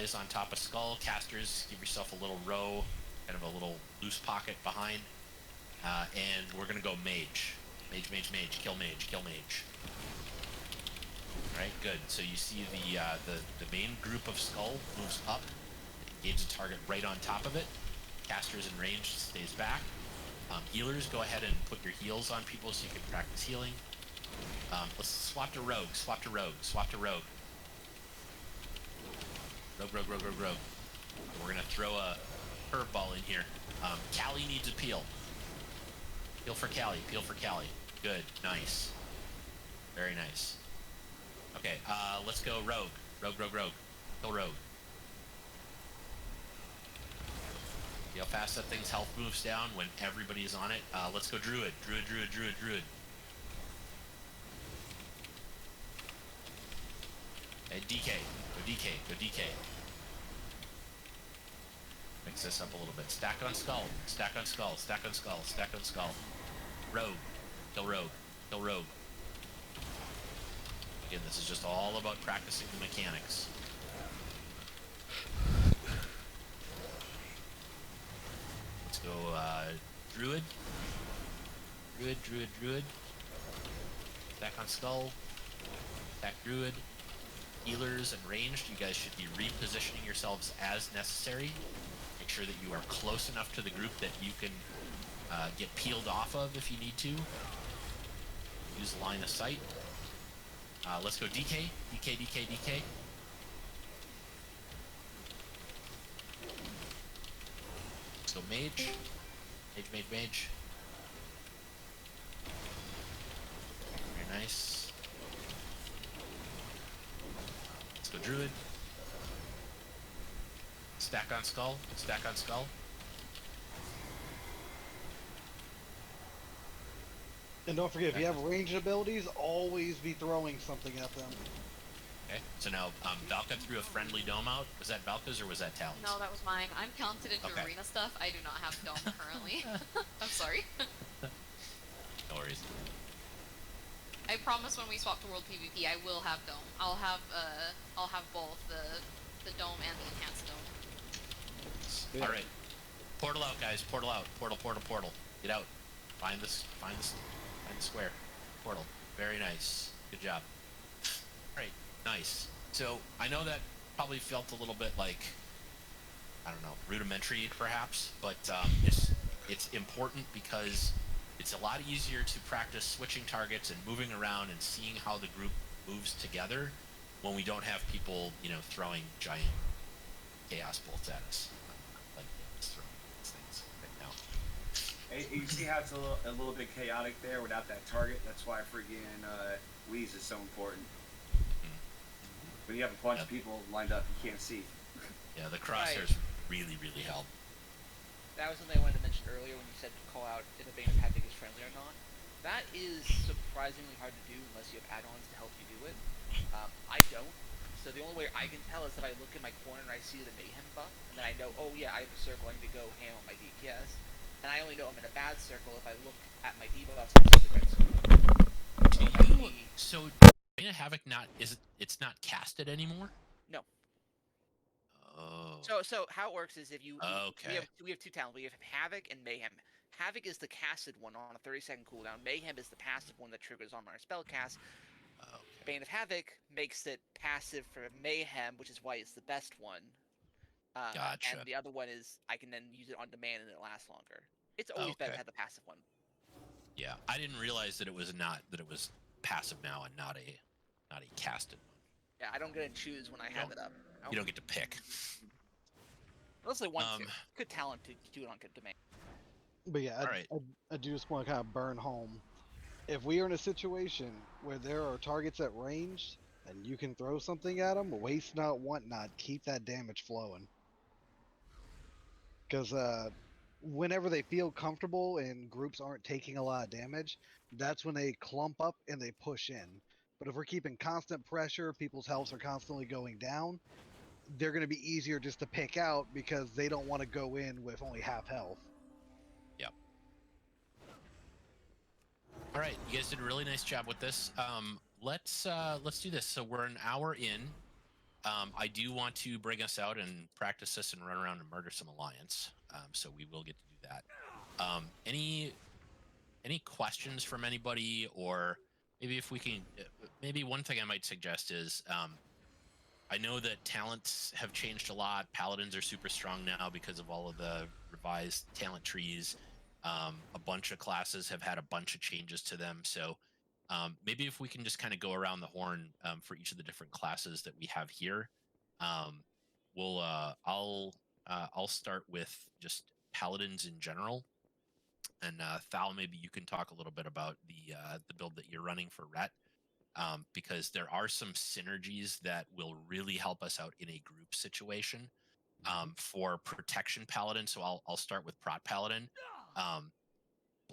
allies on top of Skull. Casters, give yourself a little row, kind of a little loose pocket behind. And we're going to go mage. Mage, mage, mage. Kill mage, kill mage. Alright, good. So you see the main group of Skull moves up. Engage the target right on top of it. Casters in range stays back. Healers, go ahead and put your heals on people so you can practice healing. Let's swap to rogue, swap to rogue, swap to rogue. Rogue, rogue, rogue, rogue, rogue. We're gonna throw a curveball in here. Callie needs a peel. Peel for Callie, peel for Callie. Good, nice. Very nice. Okay, let's go rogue. Rogue, rogue, rogue. Kill rogue. See how fast that thing's health moves down when everybody is on it. Let's go druid. Druid, druid, druid, druid. Okay, DK. Go DK. Go DK. Mix this up a little bit. Stack on skull. Stack on skull. Stack on skull. Stack on skull. Rogue. Kill rogue. Kill rogue. Again, this is just all about practicing the mechanics. Let's go druid. Druid, druid, druid. Stack on skull. Stack druid. Healers and ranged, you guys should be repositioning yourselves as necessary. Make sure that you are close enough to the group that you can get peeled off of if you need to. Use line of sight. Let's go DK. DK, DK, DK. Let's go mage. Mage, mage, mage. Very nice. Let's go druid. Stack on skull. Stack on skull. And don't forget, if you have ranged abilities, always be throwing something at them. Okay, so now Valka threw a friendly dome out. Was that Valka's or was that Talon's? No, that was mine. I'm counted into Okay. arena stuff. I do not have dome currently. I'm sorry. No worries. I promise when we swap to World PvP, I will have dome. I'll have both the dome and the enhanced dome. Yeah. All right, portal out, guys. Portal out. Portal, portal, portal. Get out. Find the square. Portal. Very nice. Good job. All right, nice. So I know that probably felt a little bit like, I don't know, rudimentary perhaps, but it's important because it's a lot easier to practice switching targets and moving around and seeing how the group moves together when we don't have people, you know, throwing giant chaos bolts at us. Like just throwing these things right now. You see how it's a little bit chaotic there without that target? That's why friggin' Wheeze is so important. When you have a bunch of people lined up, you can't see. Yeah, the crosshairs really, really help. That was something I wanted to mention earlier when you said to call out if a Bane of Havoc is friendly or not. That is surprisingly hard to do unless you have add-ons to help you do it. I don't. So the only way I can tell is that I look in my corner and I see the Mayhem buff, and then I know, oh yeah, I have a circle, I need to go ham on my DPS. And I only know I'm in a bad circle if I look at my debuffs and I see the red circle. So Bane of Havoc it's not casted anymore? No. Oh. So how it works is if you okay. we have two talents. We have Havoc and Mayhem. Havoc is the casted one on a 30-second cooldown. Mayhem is the passive one that triggers on our spell cast. Okay. Bane of Havoc makes it passive for Mayhem, which is why it's the best one. Gotcha. And the other one is I can then use it on demand and it lasts longer. It's always better to have the passive one. Yeah, I didn't realize that it was passive now and not a casted one. Yeah, I don't get to choose when I have it up. You don't get to pick. Mostly one good talent to do it on good demand. But yeah, Alright. I do just want to kind of burn home. If we are in a situation where there are targets at range and you can throw something at them, waste not, want not, keep that damage flowing. Because whenever they feel comfortable and groups aren't taking a lot of damage, that's when they clump up and they push in. But if we're keeping constant pressure, people's healths are constantly going down, they're going to be easier just to pick out because they don't want to go in with only half health. Yep. All right, you guys did a really nice job with this. Let's do this. So we're an hour in. I do want to bring us out and practice this and run around and murder some Alliance. So we will get to do that. Any questions from anybody, or maybe if we can, maybe one thing I might suggest is, I know that talents have changed a lot. Paladins are super strong now because of all of the revised talent trees. A bunch of classes have had a bunch of changes to them. So maybe if we can just kind of go around the horn for each of the different classes that we have here. Um, I'll start with just paladins in general, and Thal, maybe you can talk a little bit about the build that you're running for Rhett, because there are some synergies that will really help us out in a group situation. For protection paladin, so I'll start with prot paladin.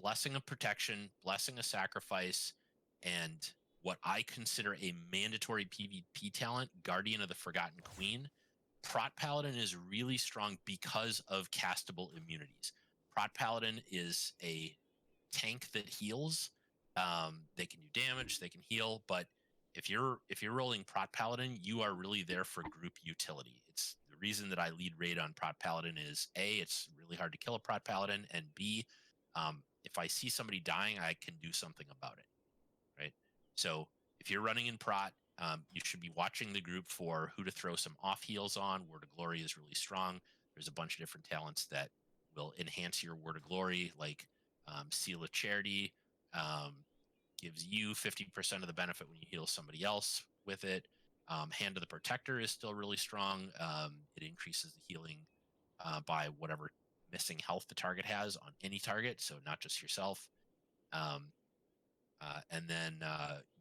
Blessing of protection, blessing of sacrifice, and what I consider a mandatory PvP talent, Guardian of the Forgotten Queen. Prot paladin is really strong because of castable immunities. Prot paladin is a tank that heals. They can do damage, they can heal, but if you're rolling Prot Paladin, you are really there for group utility. It's the reason that I lead raid on Prot Paladin is A, it's really hard to kill a Prot Paladin, and B, if I see somebody dying, I can do something about it. Right. So if you're running in Prot, you should be watching the group for who to throw some off heals on. Word of Glory is really strong. There's a bunch of different talents that will enhance your Word of Glory, like Seal of Charity, gives you 50% of the benefit when you heal somebody else with it. Hand of the Protector is still really strong. It increases the healing by whatever missing health the target has on any target, so not just yourself. And then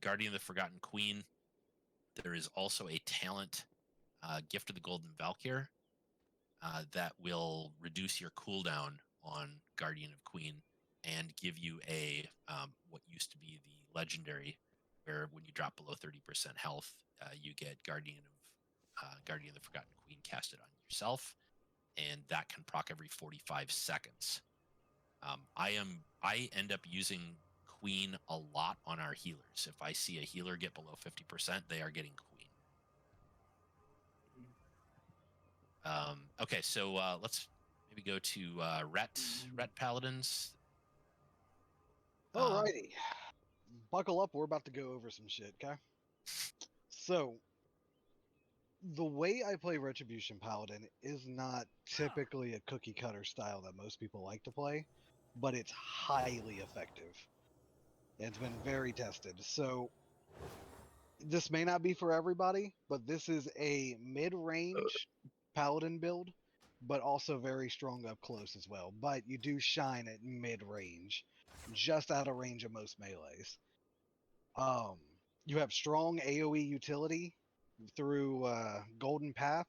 Guardian of the Forgotten Queen. There is also a talent, Gift of the Golden Valkyr, that will reduce your cooldown on Guardian of Queen and give you a what used to be the legendary, where when you drop below 30% health, you get Guardian of the Forgotten Queen casted on yourself, and that can proc every 45 seconds. I end up using Queen a lot on our healers. If I see a healer get below 50%, they are getting Queen. Okay, so let's maybe go to Rhett Paladins. Alrighty. Buckle up, we're about to go over some shit, okay? So, the way I play Retribution Paladin is not typically a cookie cutter style that most people like to play, but it's highly effective. It's been very tested. So, this may not be for everybody, but this is a mid-range Paladin build, but also very strong up close as well. But you do shine at mid-range, just out of range of most melees. You have strong AoE utility through Golden Path.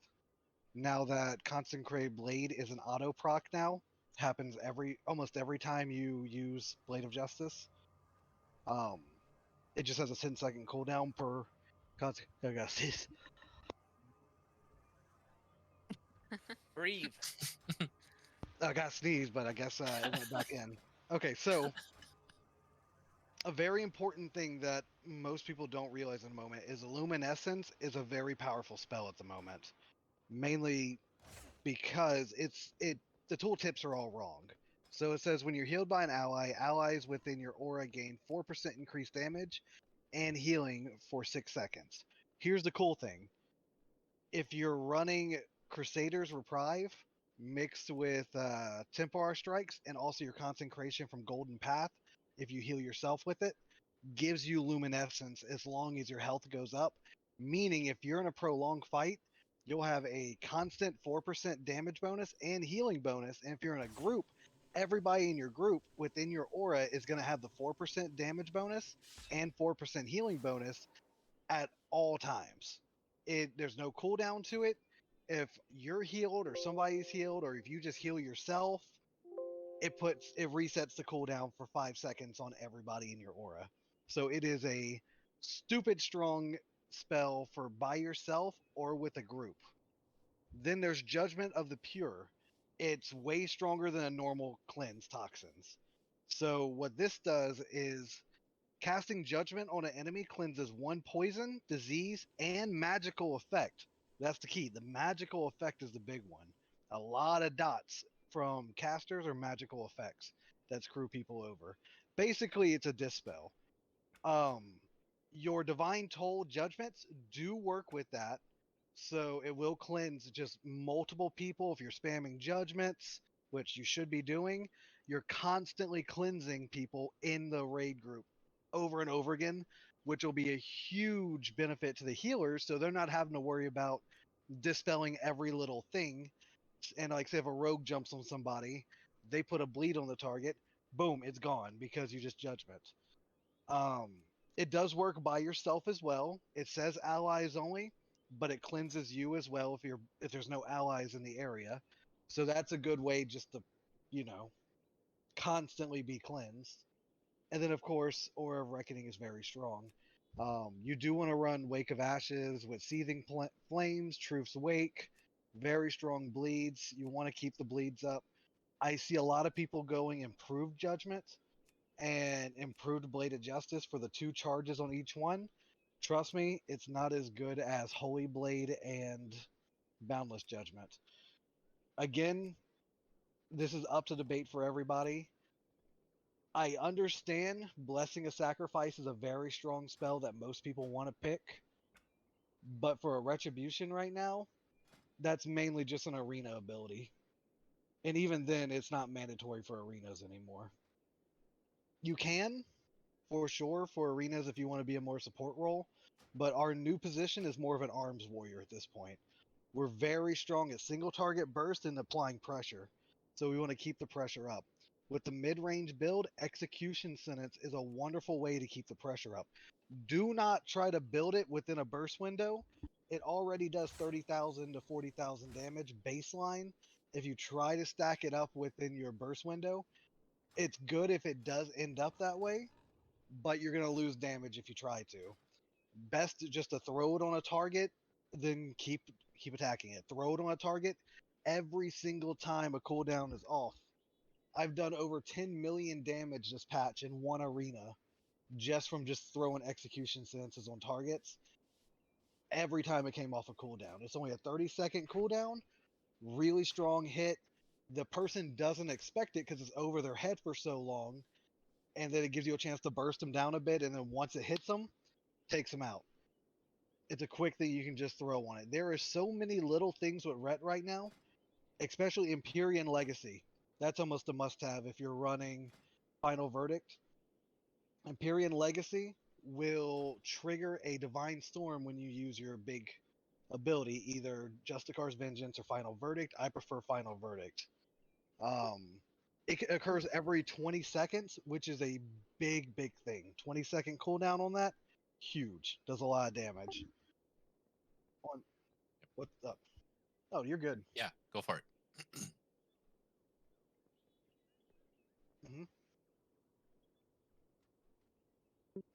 Now that Consecrated Blade is an auto proc now, happens almost every time you use Blade of Justice. It just has a 10-second cooldown per Justice. Breathe. I got sneezed, but I guess it went back in. Okay, so a very important thing that most people don't realize in the moment is Luminescence is a very powerful spell at the moment. Mainly because the tooltips are all wrong. So it says when you're healed by an ally, allies within your aura gain 4% increased damage and healing for 6 seconds. Here's the cool thing. If you're running Crusader's Reprieve mixed with Templar Strikes and also your Consecration from Golden Path, if you heal yourself with it, gives you Luminescence as long as your health goes up. Meaning if you're in a prolonged fight, you'll have a constant 4% damage bonus and healing bonus. And if you're in a group, everybody in your group within your aura is going to have the 4% damage bonus and 4% healing bonus at all times. There's no cooldown to it. If you're healed or somebody's healed, or if you just heal yourself, it resets the cooldown for 5 seconds on everybody in your aura. So it is a stupid strong spell for by yourself or with a group. Then there's Judgment of the Pure. It's way stronger than a normal cleanse toxins. So what this does is casting Judgment on an enemy cleanses 1 poison, disease, and magical effect That's the key. The magical effect is the big one. A lot of dots from casters are magical effects that screw people over. Basically, it's a dispel. Um, your divine toll judgments do work with that, so it will cleanse just multiple people if you're spamming judgments, which you should be doing. You're constantly cleansing people in the raid group over and over again, which will be a huge benefit to the healers, so they're not having to worry about dispelling every little thing. And like, say if a rogue jumps on somebody, they put a bleed on the target, boom, it's gone because you just judgment. Um, it does work by yourself as well. It says allies only, but it cleanses you as well if there's no allies in the area. So that's a good way just to, you know, constantly be cleansed. And then of course, Aura of Reckoning is very strong. You do want to run Wake of Ashes with Seething Flames, Truth's Wake, very strong bleeds. You want to keep the bleeds up. I see a lot of people going Improved Judgment and Improved Blade of Justice for the 2 charges on each one. Trust me, it's not as good as Holy Blade and Boundless Judgment. Again, this is up to debate for everybody. I understand Blessing of Sacrifice is a very strong spell that most people want to pick, but for a Retribution right now, that's mainly just an arena ability. And even then, it's not mandatory for arenas anymore. You can, for sure, for arenas if you want to be a more support role, but our new position is more of an arms warrior at this point. We're very strong at single target burst and applying pressure, so we want to keep the pressure up. With the mid-range build, Execution Sentence is a wonderful way to keep the pressure up. Do not try to build it within a burst window. It already does 30,000 to 40,000 damage baseline. If you try to stack it up within your burst window, it's good if it does end up that way, but you're going to lose damage if you try to. Best just to throw it on a target, then keep attacking it. Throw it on a target every single time a cooldown is off. I've done over 10 million damage this patch in one arena just from just throwing execution sentences on targets every time it came off a cooldown. It's only a 30-second cooldown, really strong hit. The person doesn't expect it because it's over their head for so long, and then it gives you a chance to burst them down a bit, and then once it hits them, takes them out. It's a quick thing you can just throw on it. There are so many little things with Ret right now, especially Empyrean Legacy. That's almost a must-have if you're running Final Verdict. Empyrean Legacy will trigger a Divine Storm when you use your big ability, either Justicar's Vengeance or Final Verdict. I prefer Final Verdict. It occurs every 20 seconds, which is a big thing. 20-second cooldown on that, huge. Does a lot of damage. What's up? Oh, you're good. Yeah, go for it.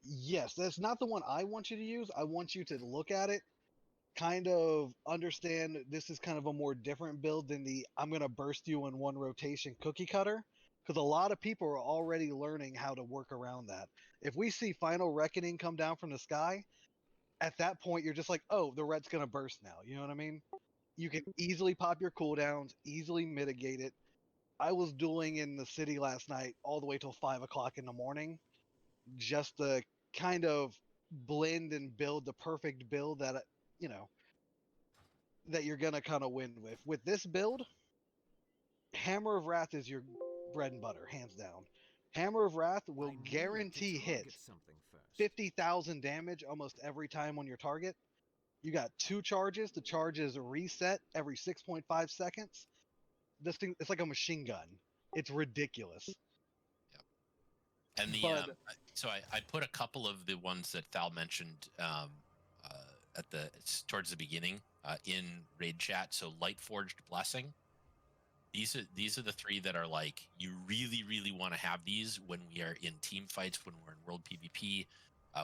Yes, that's not the one I want you to use. I want you to look at it, kind of understand this is kind of a more different build than the I'm going to burst you in one rotation cookie cutter, because a lot of people are already learning how to work around that. If we see Final Reckoning come down from the sky, at that point you're just like, oh, the red's going to burst now. You know what I mean? You can easily pop your cooldowns, easily mitigate it. I was dueling in the city last night all the way till 5 o'clock in the morning, just to kind of blend and build the perfect build that, you know, that you're gonna kind of win with. With this build, Hammer of Wrath is your bread and butter, hands down. Hammer of Wrath will guarantee hit 50,000 damage almost every time on your target. You got 2 charges. The charges reset every 6.5 seconds. This thing, it's like a machine gun. It's ridiculous. Yep. And the But- so I put a couple of the ones that Thal mentioned towards the beginning in raid chat. So Light Forged Blessing. These are the 3 that are like, you really want to have these when we are in team fights, when we're in world PvP,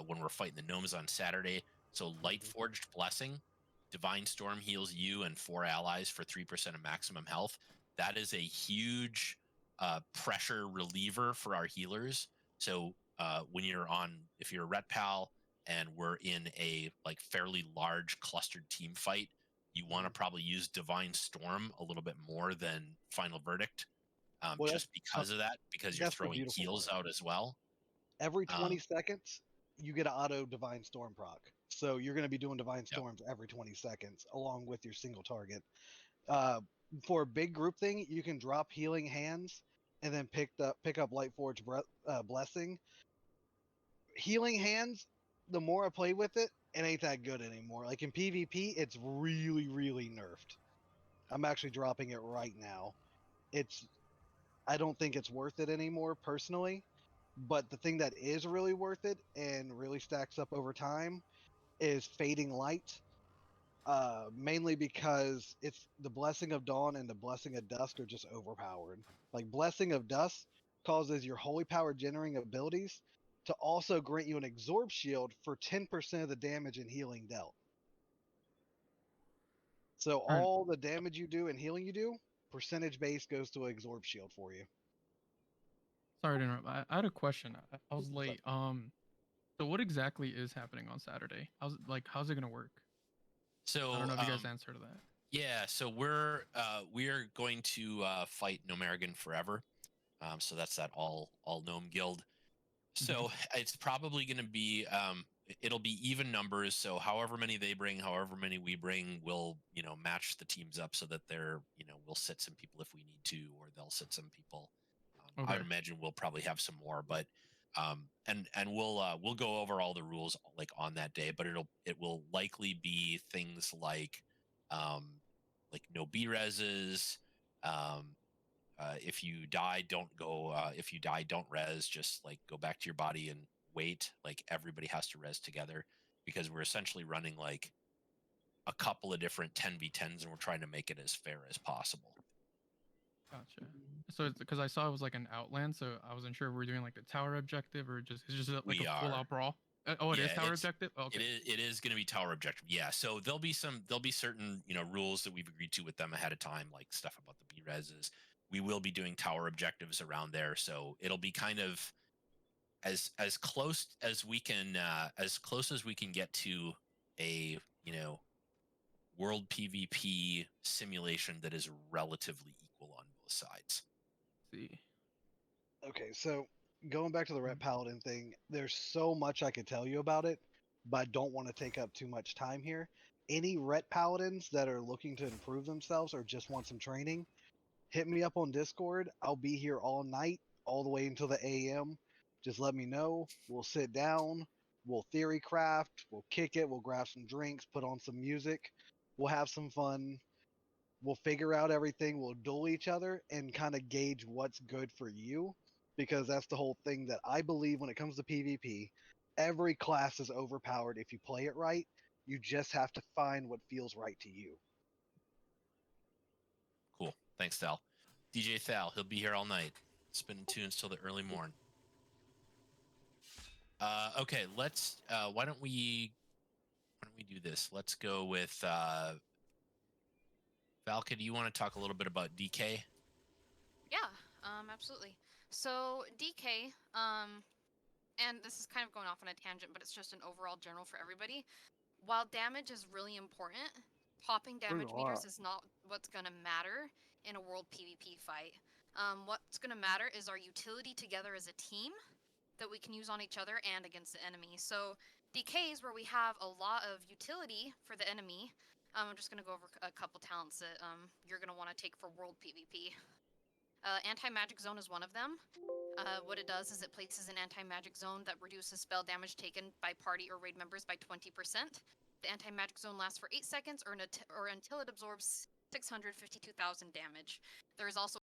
when we're fighting the gnomes on Saturday. So Light Forged Blessing, Divine Storm heals you and 4 allies for 3% of maximum health. That is a huge pressure reliever for our healers. So when if you're a Ret Pal and we're in a like fairly large clustered team fight, you want to probably use Divine Storm a little bit more than Final Verdict, Well, just because of that, because you're that's the throwing beautiful heals part. out as well. Every 20 Um, seconds, you get an auto Divine Storm proc. So you're going to be doing Divine Yep. Storms every 20 seconds, along with your single target. For a big group thing, you can drop Healing Hands and then pick up Lightforge Blessing. Healing Hands, the more I play with it, it ain't that good anymore. Like in PvP, it's really, really nerfed. I'm actually dropping it right now. I don't think it's worth it anymore personally. But the thing that is really worth it and really stacks up over time is Fading Light. Mainly because it's the Blessing of Dawn and the Blessing of Dusk are just overpowered. Like Blessing of Dusk causes your holy power generating abilities to also grant you an absorb shield for 10% of the damage and healing dealt. So Alright. all the damage you do and healing you do, percentage base goes to an absorb shield for you. Sorry to interrupt. I had a question. I was late. So what exactly is happening on Saturday? How's it gonna work? So I don't know if you guys answered that. yeah, so we are going to fight Nomerigan forever. So that's that all gnome guild. So it's probably going to be it'll be even numbers. So however many they bring, however many we bring, we'll match the teams up so that they're we'll sit some people if we need to, or they'll sit some people. I Okay. would imagine we'll probably have some more, but and we'll go over all the rules like on that day, but it will likely be things like no B reses. Um, if you die, don't go. If you die, don't res. Just like go back to your body and wait. Like everybody has to res together because we're essentially running like a couple of different 10v10s and we're trying to make it as fair as possible. Gotcha. So it's because I saw it was like an Outland, so I wasn't sure if we were doing like the tower objective or it's just like We a full are. out brawl. Oh, it is Yeah, tower objective. Oh, okay. It is going to be tower objective. Yeah. So there'll be certain rules that we've agreed to with them ahead of time, like stuff about the B reses. We will be doing tower objectives around there, so it'll be kind of as close as we can get to a world PvP simulation that is relatively equal on both sides. See. Okay, so going back to the Ret Paladin thing, there's so much I could tell you about it, but I don't want to take up too much time here. Any Ret Paladins that are looking to improve themselves or just want some training, hit me up on Discord. I'll be here all night, all the way until the AM. Just let me know. We'll sit down. We'll theory craft. We'll kick it. We'll grab some drinks, put on some music. We'll have some fun. We'll figure out everything. We'll duel each other and kind of gauge what's good for you. Because that's the whole thing that I believe when it comes to PvP. Every class is overpowered if you play it right. You just have to find what feels right to you. Cool. Thanks, Thal. DJ Thal, he'll be here all night, spinning tunes till the early morn. Okay, let's. Why don't we do this? Let's go with Valka. Do you want to talk a little bit about DK? Yeah, absolutely. So DK, and this is kind of going off on a tangent, but it's just an overall general for everybody. While damage is really important, popping damage meters is not what's gonna matter in a world PvP fight. What's gonna matter is our utility together as a team that we can use on each other and against the enemy. So DK is where we have a lot of utility for the enemy. I'm just gonna go over a couple talents that you're gonna want to take for world PvP. Anti-magic zone is one of them. What it does is it places an anti-magic zone that reduces spell damage taken by party or raid members by 20%. The anti-magic zone lasts for 8 seconds or until it absorbs 652,000 damage. There is also